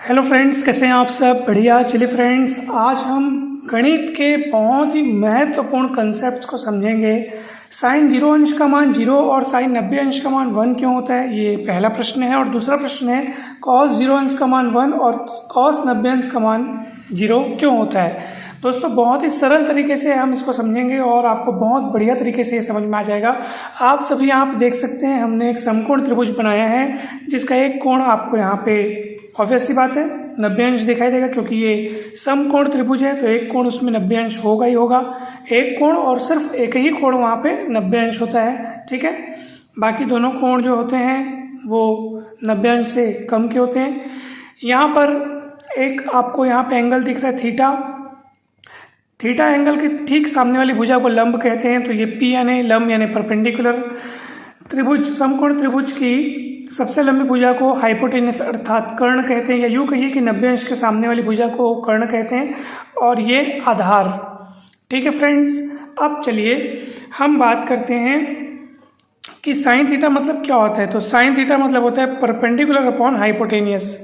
Hello friends, कैसे हैं आप सब? बढ़िया। चलिए फ्रेंड्स, आज हम गणित के बहुत ही महत्वपूर्ण कंसेप्ट्स को समझेंगे। साइन 0 अंश का मान 0 और साइन 90 अंश का मान 1 क्यों होता है, ये पहला प्रश्न है। और दूसरा प्रश्न है कॉस 0 अंश का मान 1 और कॉस 90 अंश का मान 0 क्यों होता है। दोस्तों, बहुत ही सरल तरीके से हम इसको समझेंगे और आपको बहुत बढ़िया तरीके से ये समझ में आ जाएगा। आप सभी यहाँ पे देख सकते हैं, हमने एक समकोण त्रिभुज बनाया है जिसका एक कोण आपको यहाँ पे ऑब्वियसली बात है 90 अंश दिखाई देगा, क्योंकि ये समकोण त्रिभुज है तो एक कोण उसमें 90 अंश होगा ही होगा। एक कोण और सिर्फ एक ही कोण वहाँ पे 90 अंश होता है, ठीक है। बाकी दोनों कोण जो होते हैं वो 90 अंश से कम के होते हैं। यहाँ पर एक आपको यहाँ पे एंगल दिख रहा है थीटा। थीटा एंगल के ठीक सामने वाली भुजा को लंब कहते हैं। तो ये पी यानी लंब यानी परपेंडिकुलर। त्रिभुज समकोण त्रिभुज की सबसे लंबी भुजा को हाइपोटेनस अर्थात कर्ण कहते हैं, या यूँ कहिए कि 90 अंश के सामने वाली भुजा को कर्ण कहते हैं, और ये आधार, ठीक है फ्रेंड्स। अब चलिए हम बात करते हैं कि साइन थीटा मतलब क्या होता है। तो साइन थीटा मतलब होता है परपेंडिकुलर अपॉन हाइपोटेनियस,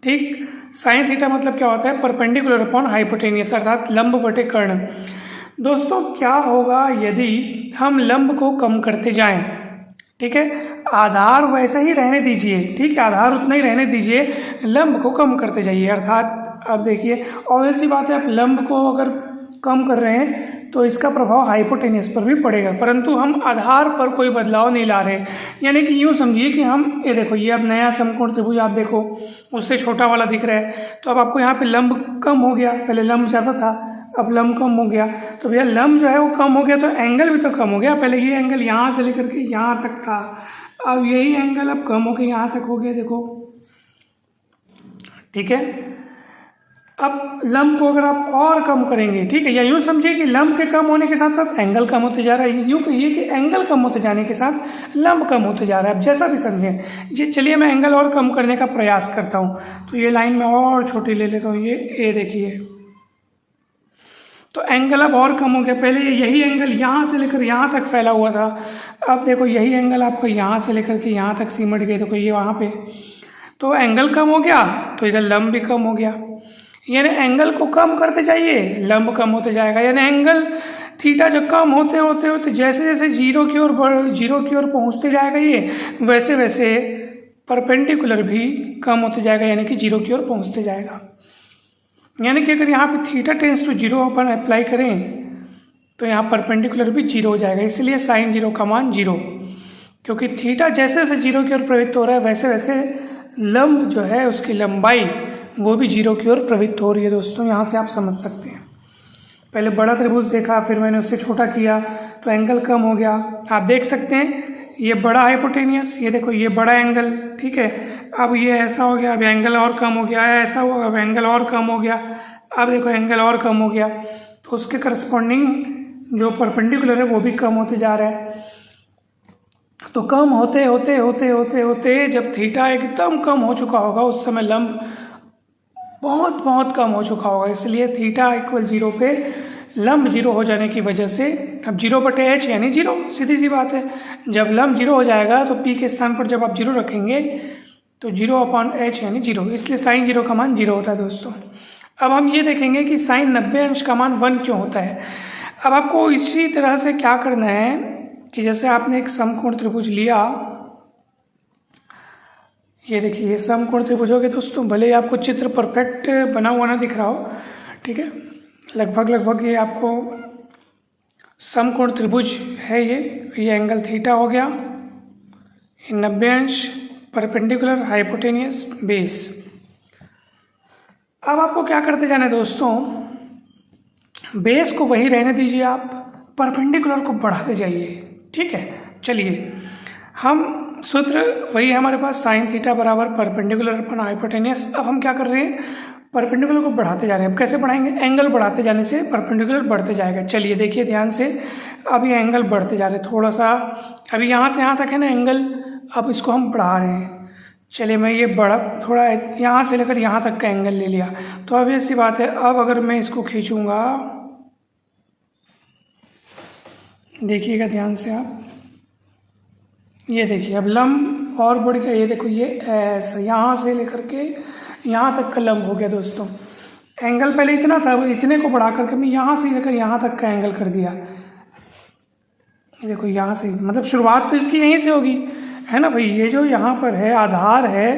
ठीक। साइन थीटा मतलब क्या होता है, परपेंडिकुलर अपॉन हाइपोटेनियस अर्थात लंब बटे कर्ण। दोस्तों, क्या होगा यदि हम लंब को कम करते जाएं, ठीक है। आधार वैसा ही रहने दीजिए, ठीक है, आधार उतना ही रहने दीजिए, लंब को कम करते जाइए। अर्थात अब देखिए, ऑब्वियसली बात है, आप लंब को अगर कम कर रहे हैं तो इसका प्रभाव हाइपोटेनियस पर भी पड़ेगा, परंतु हम आधार पर कोई बदलाव नहीं ला रहे। यानी कि यूँ समझिए कि हम ये देखो, ये अब नया समकोण त्रिभुज आप देखो, उससे छोटा वाला दिख रहा है। तो अब आपको यहाँ पे लंब कम हो गया, पहले लंब ज़्यादा था, अब लंब कम हो गया। तो भैया लंब जो है वो कम हो गया तो एंगल भी तो कम हो गया। पहले ये एंगल यहाँ से लेकर के यहाँ तक था, अब यही एंगल अब कम हो के यहाँ तक हो गया, देखो, ठीक है। अब लंब को अगर आप और कम करेंगे, ठीक है, या यूँ समझिए कि लंब के कम होने के साथ साथ एंगल कम होते जा रहा है। यूँ कहिए कि एंगल कम होते जाने के साथ लंब कम होते जा रहा है। अब जैसा भी समझें जी। चलिए मैं एंगल और कम करने का प्रयास करता हूँ। तो ये लाइन में और छोटी ले लेता हूँ, ये देखिए, तो एंगल अब और कम हो गया। पहले यही एंगल यहाँ से लेकर यहाँ तक फैला हुआ था, अब देखो यही एंगल आपको यहाँ से लेकर के यहाँ तक सिमट गए, देखो ये वहाँ पे, तो एंगल कम हो गया तो इधर लंब भी कम हो गया। यानी एंगल को कम करते जाइए, लंब कम होते जाएगा। यानी एंगल थीटा जो कम होते होते होते जैसे जैसे जीरो की ओर पहुँचते जाएगा, ये वैसे वैसे परपेंडिकुलर भी कम होते जाएगा, यानी कि जीरो की ओर पहुँचते जाएगा। यानी कि अगर यहाँ पे थीटा टेंस टू जीरो अपन अप्लाई करें तो यहाँ परपेंडिकुलर भी जीरो हो जाएगा। इसलिए साइन 0 का मान 0, क्योंकि थीटा जैसे जैसे जीरो की ओर प्रवृत्त हो रहा है वैसे वैसे लंब जो है उसकी लंबाई वो भी जीरो की ओर प्रवृत्त हो रही है। दोस्तों, यहाँ से आप समझ सकते हैं, पहले बड़ा त्रिभुज देखा, फिर मैंने उससे छोटा किया तो एंगल कम हो गया। आप देख सकते हैं ये बड़ा हाइपोटेनियस, ये देखो ये बड़ा एंगल, ठीक है। अब ये ऐसा हो गया, अब एंगल और कम हो गया, ऐसा हुआ, अब एंगल और कम हो गया, अब देखो एंगल और कम हो गया। तो उसके करस्पॉन्डिंग जो परपेंडिकुलर है वो भी कम होते जा रहा है। तो कम होते होते होते होते होते जब थीटा एकदम कम हो चुका होगा उस समय लंब बहुत बहुत कम हो चुका होगा। इसलिए थीटा इक्वल 0 पे लंब 0 हो जाने की वजह से अब 0/h यानी 0, सीधी सी बात है। जब लंब 0 हो जाएगा तो p के स्थान पर जब आप 0 रखेंगे तो 0/h यानी 0, इसलिए साइन 0 का मान 0 होता है। दोस्तों, अब हम ये देखेंगे कि साइन 90 अंश का मान 1 क्यों होता है। अब आपको इसी तरह से क्या करना है कि जैसे आपने एक समकोण त्रिभुज लिया, ये देखिए ये समकोण त्रिभुज हो गया। दोस्तों, भले ही आपको चित्र परफेक्ट बना हुआ ना दिख रहा हो, ठीक है, लगभग ये आपको समकोण त्रिभुज है। ये एंगल थीटा हो गया, 90 अंश, परपेंडिकुलर, हाइपोटेनियस, बेस। अब आपको क्या करते जाना है दोस्तों, बेस को वही रहने दीजिए, आप परपेंडिकुलर को बढ़ाते जाइए, ठीक है। चलिए हम सूत्र वही है हमारे पास, साइन थीटा बराबर परपेंडिकुलर अपॉन हाइपोटेनियस। अब हम क्या कर रहे हैं, परपेंडिकुलर को बढ़ाते जा रहे हैं। अब कैसे बढ़ाएंगे, एंगल बढ़ाते जाने से परपेंडिकुलर बढ़ते जाएगा। चलिए देखिए ध्यान से, अब ये एंगल बढ़ते जा रहे हैं थोड़ा सा, अभी यहाँ से यहाँ तक है ना एंगल, अब इसको हम बढ़ा रहे हैं। चलिए मैं ये बढ़ा थोड़ा यहाँ से लेकर यहाँ तक का एंगल ले लिया, तो अब ऐसी बात है। अब अगर मैं इसको खींचूंगा, देखिएगा ध्यान से आप, ये देखिए अब लंब और बढ़ गया। ये देखो ये ऐसा यहाँ से लेकर के यहाँ तक का लंब हो गया दोस्तों। एंगल पहले इतना था, वो इतने को बढ़ा करके मैं यहाँ से लेकर यहाँ तक का एंगल कर दिया। ये देखो यहाँ से, मतलब शुरुआत तो इसकी यहीं से होगी, है ना भाई। ये जो यहाँ पर है आधार है,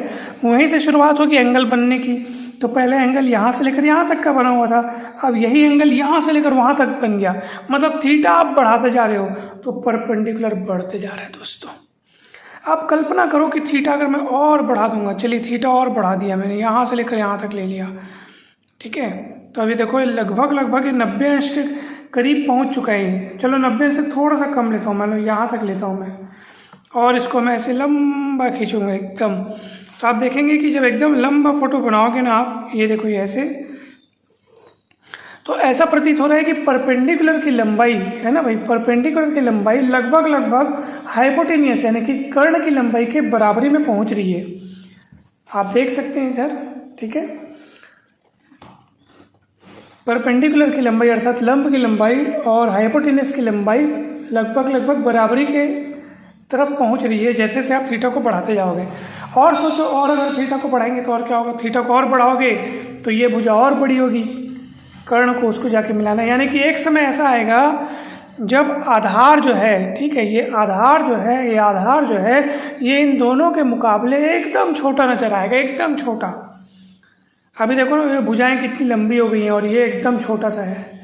वहीं से शुरुआत होगी एंगल बनने की। तो पहले एंगल यहाँ से लेकर यहाँ तक का बना हुआ था, अब यही एंगल यहाँ से लेकर वहाँ तक बन गया। मतलब थीटा आप बढ़ाते जा रहे हो तो परपेंडिकुलर बढ़ते जा रहे हैं दोस्तों। आप कल्पना करो कि थीटा अगर मैं और बढ़ा दूंगा, चलिए थीटा और बढ़ा दिया मैंने, यहाँ से लेकर यहाँ तक ले लिया, ठीक है। तो अभी देखो लगभग 90 अंश के करीब पहुँच चुका है। चलो 90 से थोड़ा सा कम लेता हूँ, मतलब यहाँ तक लेता हूँ मैं, और इसको मैं ऐसे लंबा खींचूंगा एकदम। तो आप देखेंगे कि जब एकदम लंबा फोटो बनाओगे ना आप, ये देखो ये ऐसे, तो ऐसा प्रतीत हो रहा है कि परपेंडिकुलर की लंबाई, है ना भाई, परपेंडिकुलर की लंबाई लगभग हाइपोटेनियस यानी कि कर्ण की लंबाई के बराबरी में पहुंच रही है। आप देख सकते हैं इधर, ठीक है। परपेंडिकुलर की लंबाई अर्थात लंब की लंबाई और हाइपोटेनियस की लंबाई लगभग बराबरी के तरफ पहुंच रही है, जैसे से आप थीटा को बढ़ाते जाओगे। और सोचो, और अगर थीटा को बढ़ाएंगे तो और क्या होगा, थीटा को और बढ़ाओगे तो ये भुजा और बड़ी होगी, कर्ण को उसको जाके मिलाना। यानी कि एक समय ऐसा आएगा जब आधार जो है, ठीक है, ये आधार जो है ये इन दोनों के मुकाबले एकदम छोटा नजर आएगा, एकदम छोटा। अभी देखो ना, ये भुजाएं कितनी लंबी हो गई हैं और ये एकदम छोटा सा है।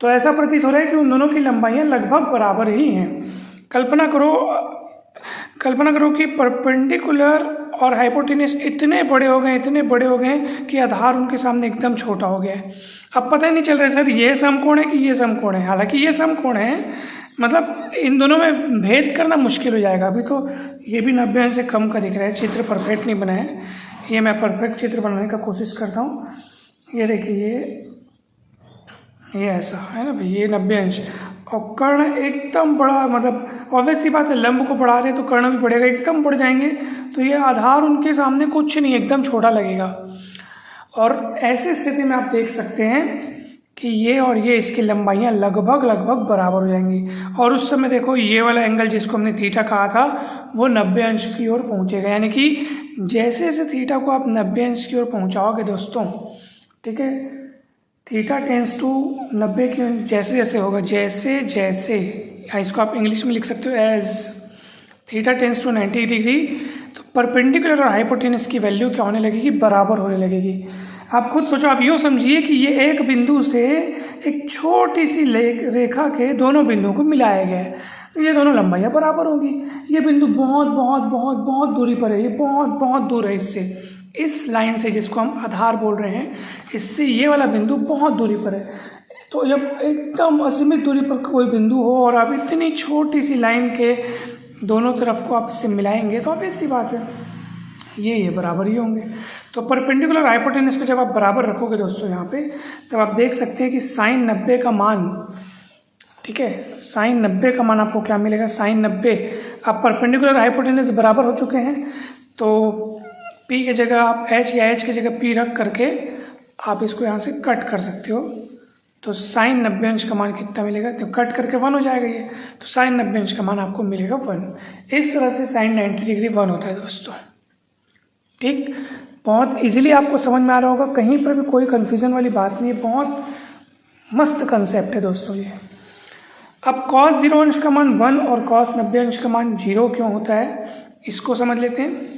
तो ऐसा प्रतीत हो रहा है कि उन दोनों की लंबाइयाँ लगभग बराबर ही हैं। कल्पना करो कि परपेंडिकुलर और हाइपोटेन्यूस इतने बड़े हो गए कि आधार उनके सामने एकदम छोटा हो गया है। अब पता ही नहीं चल रहा है सर ये समकोण है कि ये समकोण है। हालांकि ये समकोण है, मतलब इन दोनों में भेद करना मुश्किल हो जाएगा। अभी तो ये भी 90 अंश से कम का दिख रहा है, चित्र परफेक्ट नहीं बना है। ये मैं परफेक्ट चित्र बनाने का कोशिश करता हूँ। ये देखिए, ये ऐसा है ना भाई, ये 90 अंश और कर्ण एकदम बड़ा, मतलब ऑब्वियस सी बात है, लंब को बढ़ा रहे तो कर्ण भी बढ़ेगा, एकदम बढ़ जाएंगे तो ये आधार उनके सामने कुछ नहीं, एकदम छोटा लगेगा। और ऐसी स्थिति में आप देख सकते हैं कि ये और ये इसकी लंबाइयाँ लगभग बराबर हो जाएंगी। और उस समय देखो ये वाला एंगल जिसको हमने थीटा कहा था वो 90 अंश की ओर पहुँचेगा। यानी कि जैसे जैसे थीटा को आप 90 अंश की ओर पहुँचाओगे दोस्तों, ठीक है, थीटा टेंस टू 90 की जैसे जैसे होगा, जैसे इसको आप इंग्लिश में लिख सकते हो as theta tends to 90 degree, तो परपेंडिकुलर और हाइपोटेन्यूस की वैल्यू क्या होने लगेगी, बराबर होने लगेगी। आप खुद सोचो, आप यूँ समझिए कि ये एक बिंदु से एक छोटी सी रेखा के दोनों बिंदुओं को मिलाया गया है, तो ये दोनों लंबाइयाँ बराबर होगी। ये बिंदु बहुत दूरी पर है, ये बहुत दूर है इससे, इस लाइन से जिसको हम आधार बोल रहे हैं, इससे ये वाला बिंदु बहुत दूरी पर है। तो जब एकदम असीमित दूरी पर कोई बिंदु हो और आप इतनी छोटी सी लाइन के दोनों तरफ को आप इससे मिलाएंगे तो ऑब्वियस सी बात है ये बराबर ही होंगे। तो परपेंडिकुलर हाइपोटेन्यूस को जब आप बराबर रखोगे दोस्तों यहाँ पे, तब आप देख सकते हैं कि साइन 90 का मान, ठीक है, साइन 90 का मान आपको क्या मिलेगा, साइन 90। अब परपेंडिकुलर हाइपोटेन्यूस बराबर हो चुके हैं, तो P की जगह आप H या H की जगह P रख करके आप इसको यहाँ से कट कर सकते हो। तो साइन 90 अंश का मान कितना मिलेगा, तो कट करके 1 हो जाएगा ये, तो साइन 90 अंश का मान आपको मिलेगा 1। इस तरह से साइन 90 डिग्री 1 होता है दोस्तों। ठीक, बहुत इजीली आपको समझ में आ रहा होगा, कहीं पर भी कोई कन्फ्यूज़न वाली बात नहीं है, बहुत मस्त कंसेप्ट है दोस्तों ये। अब cos 0 अंश का मान 1 और cos 90 अंश का मान 0 क्यों होता है, इसको समझ लेते हैं।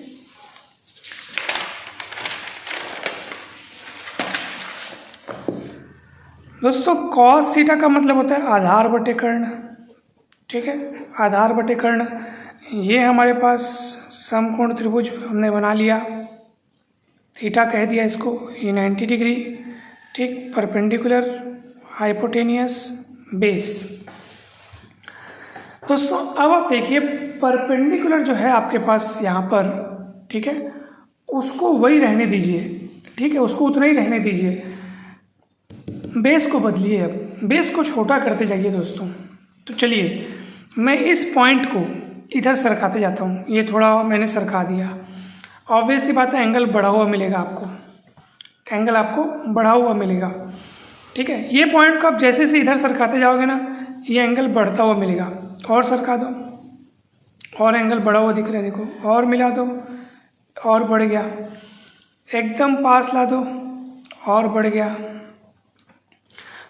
दोस्तों cos थीटा का मतलब होता है आधार बटे कर्ण, ठीक है, आधार बटे कर्ण। ये हमारे पास समकोण त्रिभुज हमने बना लिया, थीटा कह दिया इसको, ये 90 डिग्री, ठीक, परपेंडिकुलर हाइपोटेनियस बेस। दोस्तों अब आप देखिए परपेंडिकुलर जो है आपके पास यहाँ पर, ठीक है, उसको वही रहने दीजिए, ठीक है, उसको उतना ही रहने दीजिए, बेस को बदलिए, अब बेस को छोटा करते जाइए दोस्तों। तो चलिए मैं इस पॉइंट को इधर सरकाते जाता हूँ, ये थोड़ा मैंने सरका दिया, ऑब्वियस सी बात है एंगल बढ़ा हुआ मिलेगा आपको, एंगल आपको बढ़ा हुआ मिलेगा, ठीक है। ये पॉइंट को आप जैसे से इधर सरकाते जाओगे ना, ये एंगल बढ़ता हुआ मिलेगा। और सरका दो, और एंगल बढ़ा हुआ दिख रहा है, देखो, और मिला दो, और बढ़ गया। एकदम पास ला दो और बढ़ गया।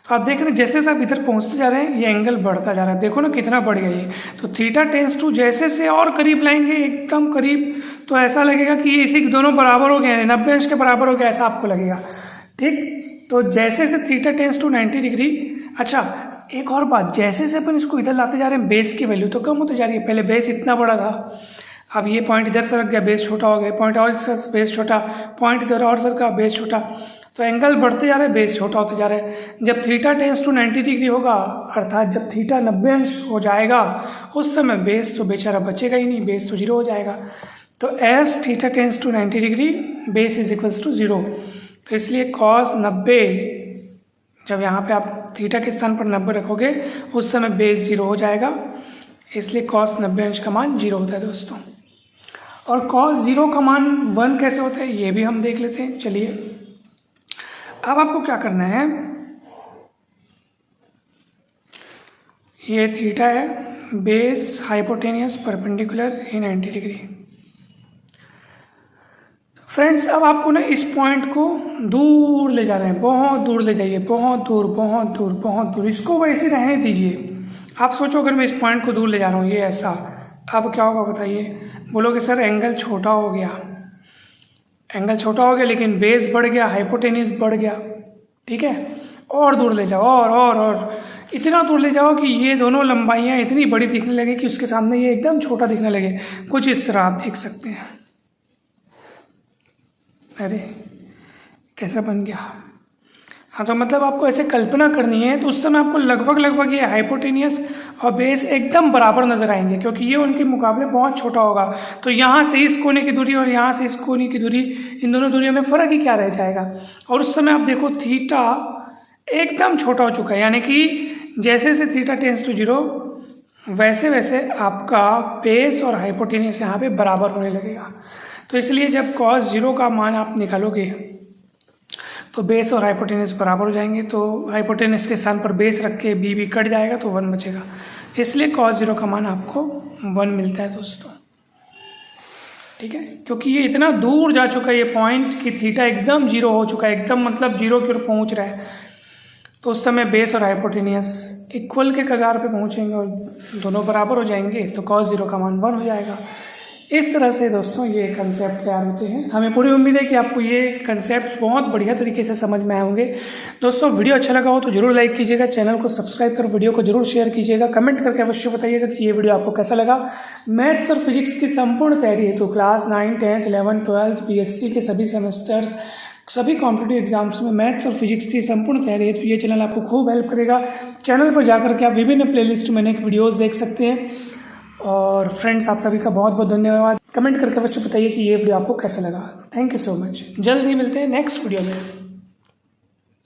तो आप देख रहे हैं जैसे जैसे आप इधर पहुंचते जा रहे हैं ये एंगल बढ़ता जा रहा है, देखो ना कितना बढ़ गया ये। तो थीटा टेंस टू जैसे से और करीब लाएंगे एकदम करीब, तो ऐसा लगेगा कि ये इसी दोनों बराबर हो गए, 90 अंश के बराबर हो गया, ऐसा आपको लगेगा। ठीक, तो जैसे से थीटा टेंस टू 90 डिग्री। अच्छा एक और बात, जैसे से अपन इसको इधर लाते जा रहे हैं बेस की वैल्यू तो कम होती जा रही है। पहले बेस इतना बड़ा था, अब ये पॉइंट इधर से रख गया, बेस छोटा हो गया, पॉइंट और बेस छोटा, पॉइंट इधर और सर का बेस छोटा, तो एंगल बढ़ते जा रहे हैं, बेस छोटा होते जा रहे हैं। जब थीटा टेंस टू 90 डिग्री होगा, अर्थात जब थीटा 90 अंश हो जाएगा, उस समय बेस तो बेचारा बचेगा ही नहीं, बेस तो 0 हो जाएगा। तो as theta tends to 90 degree base is equals to 0। तो इसलिए कॉस 90, जब यहाँ पे आप थीटा के स्थान पर 90 रखोगे उस समय बेस 0 हो जाएगा, इसलिए कॉस 90 अंश का मान 0 होता है दोस्तों। और कॉस 0 का मान 1 कैसे होता है ये भी हम देख लेते हैं। चलिए अब आपको क्या करना है, ये थीटा है, बेस हाइपोटेनियस परपेंडिकुलर इन 90 डिग्री। फ्रेंड्स अब आपको ना इस पॉइंट को दूर ले जा रहे हैं, बहुत दूर ले जाइए, बहुत दूर बहुत दूर बहुत दूर, इसको वैसे रहने दीजिए। आप सोचो अगर मैं इस पॉइंट को दूर ले जा रहा हूँ ये ऐसा, अब क्या होगा बताइए? बोलोगे सर एंगल छोटा हो गया, एंगल छोटा हो गया लेकिन बेस बढ़ गया, हाइपोटेनियस बढ़ गया। ठीक है, और दूर ले जाओ, और इतना दूर ले जाओ कि ये दोनों लंबाइयाँ इतनी बड़ी दिखने लगे कि उसके सामने ये एकदम छोटा दिखने लगे। कुछ इस तरह आप देख सकते हैं। अरे कैसा बन गया? हाँ, तो मतलब आपको ऐसे कल्पना करनी है तो उस समय आपको लगभग ये हाइपोटेनियस और बेस एकदम बराबर नजर आएंगे, क्योंकि ये उनके मुकाबले बहुत छोटा होगा। तो यहाँ से इस कोने की दूरी और यहाँ से इस कोने की दूरी, इन दोनों दूरियों में फ़र्क ही क्या रह जाएगा। और उस समय आप देखो थीटा एकदम छोटा हो चुका है, यानी कि जैसे जैसे थीटा टेंस टू 0 वैसे वैसे आपका बेस और हाइपोटेनियस यहाँ पे बराबर होने लगेगा। तो इसलिए जब cos 0 का मान आप निकालोगे तो बेस और हाइपोटेनियस बराबर हो जाएंगे, तो हाइपोटेनियस के स्थान पर बेस रख के बी कट जाएगा तो 1 बचेगा। इसलिए cos 0 का मान आपको 1 मिलता है दोस्तों। ठीक है, क्योंकि ये इतना दूर जा चुका है ये पॉइंट कि थीटा एकदम 0 हो चुका है, एकदम मतलब 0 की ओर पहुँच रहा है। तो उस समय बेस और हाइपोटेनियस इक्वल के कगार पे पहुँचेंगे और दोनों बराबर हो जाएंगे, तो cos 0 का मान 1 हो जाएगा। इस तरह से दोस्तों ये कंसेप्ट तैयार होते हैं। हमें पूरी उम्मीद है कि आपको ये कंसेप्ट बहुत बढ़िया तरीके से समझ में आए होंगे। दोस्तों वीडियो अच्छा लगा हो तो जरूर लाइक कीजिएगा, चैनल को सब्सक्राइब कर वीडियो को जरूर शेयर कीजिएगा, कमेंट करके अवश्य बताइएगा कि ये वीडियो आपको कैसा लगा। मैथ्स और फिजिक्स की संपूर्ण तैयारी है तो क्लास 9, 10, 11, 12 BSc के सभी सेमेस्टर्स, सभी कॉम्पिटिटिव एग्जाम्स में मैथ्स और फिजिक्स की संपूर्ण तैयारी है तो ये चैनल आपको खूब हेल्प करेगा। चैनल पर जाकर के आप विभिन्न प्लेलिस्ट में अनेक वीडियोज़ देख सकते हैं। और फ्रेंड्स आप सभी का बहुत बहुत धन्यवाद। कमेंट करके अवश्य बताइए कि ये वीडियो आपको कैसा लगा। Thank you so much. जल्द ही मिलते हैं नेक्स्ट वीडियो में।